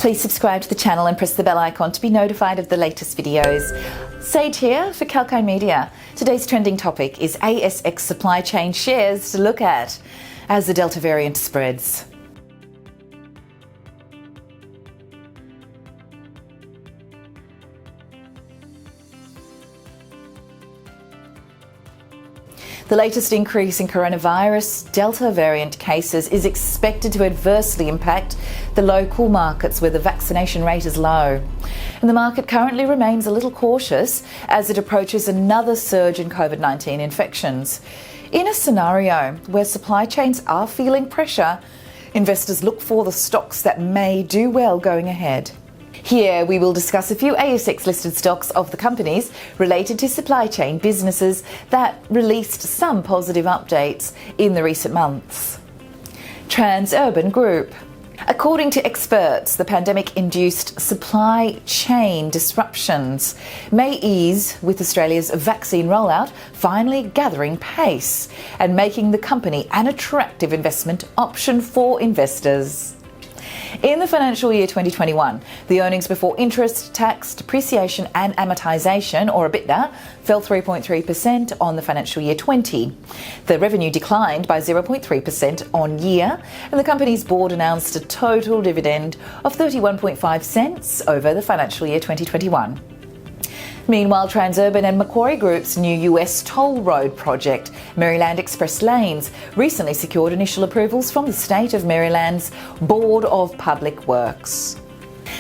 Please subscribe to the channel and press the bell icon to be notified of the latest videos. Sage here for kalkinemedia. Today's trending topic is ASX supply chain shares to look at as the Delta variant spreads. The latest increase in coronavirus Delta variant cases is expected to adversely impact the local markets where the vaccination rate is low. And the market currently remains a little cautious as it approaches another surge in COVID-19 infections. In a scenario where supply chains are feeling pressure, investors look for the stocks that may do well going ahead. Here we will discuss a few ASX listed stocks of the companies related to supply chain businesses that released some positive updates in the recent months. Transurban Group. According to experts, the pandemic-induced supply chain disruptions may ease with Australia's vaccine rollout finally gathering pace and making the company an attractive investment option for investors. In the financial year 2021, the earnings before interest, tax, depreciation and amortisation, or EBITDA, fell 3.3% on the financial year 20. The revenue declined by 0.3% on year, and the company's board announced a total dividend of 31.5 cents over the financial year 2021. Meanwhile, Transurban and Macquarie Group's new US toll road project, Maryland Express Lanes, recently secured initial approvals from the state of Maryland's Board of Public Works.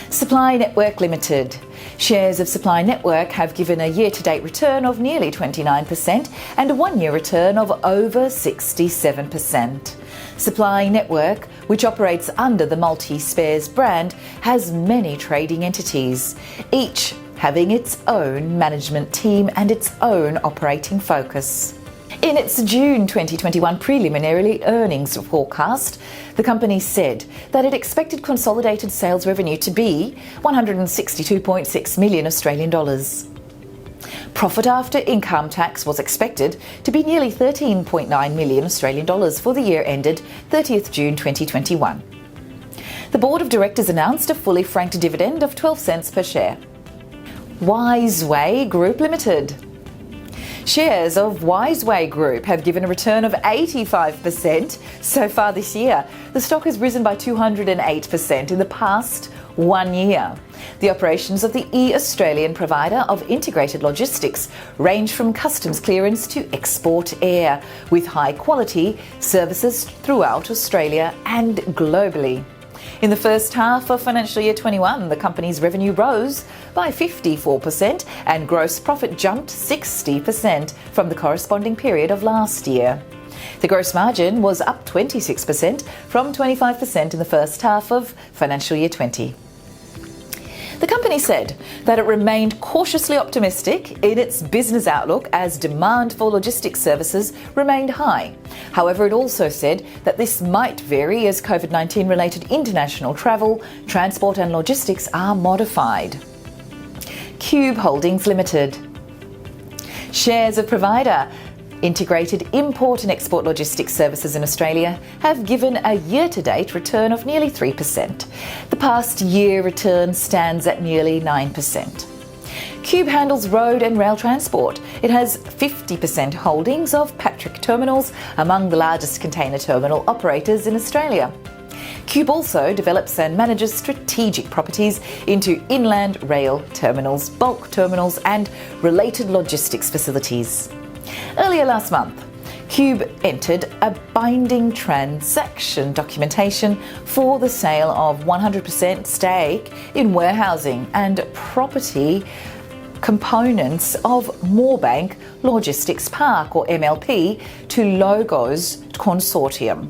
Supply Network Limited. Shares of Supply Network have given a year-to-date return of nearly 29% and a one-year return of over 67%. Supply Network, which operates under the Multi-Spares brand, has many trading entities, each having its own management team and its own operating focus. In its June 2021 preliminary earnings forecast, the company said that it expected consolidated sales revenue to be 162.6 million Australian dollars. Profit after income tax was expected to be nearly 13.9 million Australian dollars for the year ended 30th June 2021. The board of directors announced a fully franked dividend of 12 cents per share. Wiseway Group Limited. Shares of Wiseway Group have given a return of 85% so far this year. The stock has risen by 208% in the past 1 year. The operations of the Australian provider of integrated logistics range from customs clearance to export air, with high quality services throughout Australia and globally. In the first half of financial year 21, the company's revenue rose by 54% and gross profit jumped 60% from the corresponding period of last year. The gross margin was up 26% from 25% in the first half of financial year 20. The company said that it remained cautiously optimistic in its business outlook as demand for logistics services remained high. However, it also said that this might vary as COVID-19 related international travel, transport and logistics are modified. Cube Holdings Limited. Shares of provider Integrated Import and Export Logistics Services in Australia have given a year-to-date return of nearly 3%. The past year return stands at nearly 9%. Cube handles road and rail transport. It has 50% holdings of Patrick Terminals, among the largest container terminal operators in Australia. Cube also develops and manages strategic properties into inland rail terminals, bulk terminals and related logistics facilities. Earlier last month, Cube entered a binding transaction documentation for the sale of 100% stake in warehousing and property components of Moorebank Logistics Park, or MLP, to Logos Consortium.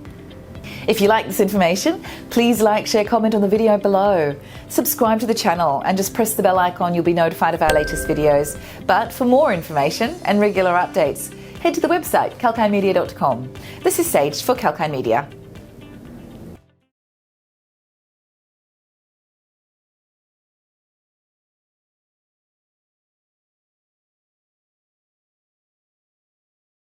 If you like this information, please like, share, comment on the video below. Subscribe to the channel and just press the bell icon, you'll be notified of our latest videos. But for more information and regular updates, head to the website kalkinemedia.com. This is Sage for Kalkinemedia.